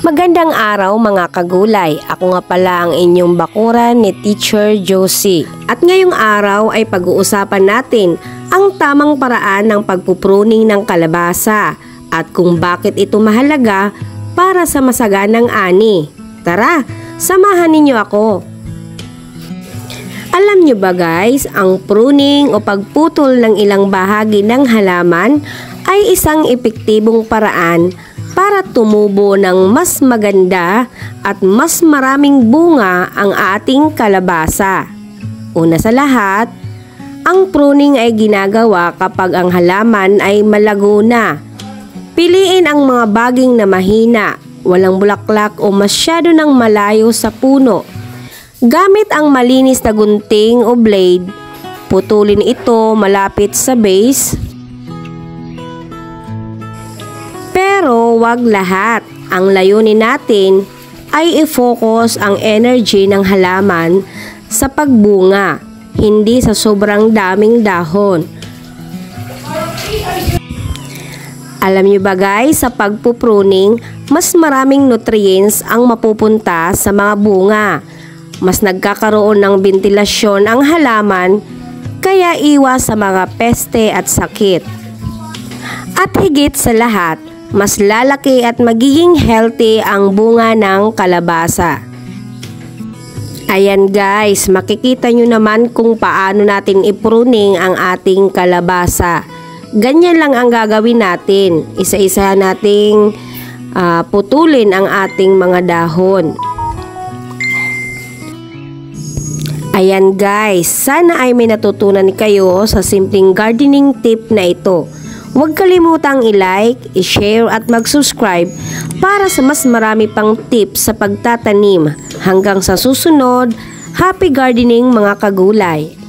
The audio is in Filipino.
Magandang araw mga kagulay, ako nga pala ang inyong bakuran ni Teacher Josie. At ngayong araw ay pag-uusapan natin ang tamang paraan ng pagpupruning ng kalabasa at kung bakit ito mahalaga para sa masaganang ani. Tara, samahan ninyo ako. Alam nyo ba guys, ang pruning o pagputol ng ilang bahagi ng halaman ay isang epektibong paraan para tumubo ng mas maganda at mas maraming bunga ang ating kalabasa. Una sa lahat, ang pruning ay ginagawa kapag ang halaman ay malago na. Piliin ang mga baging na mahina, walang bulaklak o masyado nang malayo sa puno. Gamit ang malinis na gunting o blade, putulin ito malapit sa base. Pero wag lahat. Ang layunin natin ay i-focus ang energy ng halaman sa pagbunga, hindi sa sobrang daming dahon. Alam nyo ba guys, sa pagpupruning, mas maraming nutrients ang mapupunta sa mga bunga. Mas nagkakaroon ng bentilasyon ang halaman, kaya iwas sa mga peste at sakit. At higit sa lahat, mas lalaki at magiging healthy ang bunga ng kalabasa. Ayan guys, makikita nyo naman kung paano natin ipruning ang ating kalabasa. Ganyan lang ang gagawin natin. Isa-isa nating putulin ang ating mga dahon. Ayan guys, sana ay may natutunan kayo sa simpleng gardening tip na ito. Huwag kalimutang i-like, i-share at mag-subscribe para sa mas marami pang tips sa pagtatanim. Hanggang sa susunod, happy gardening mga kagulay!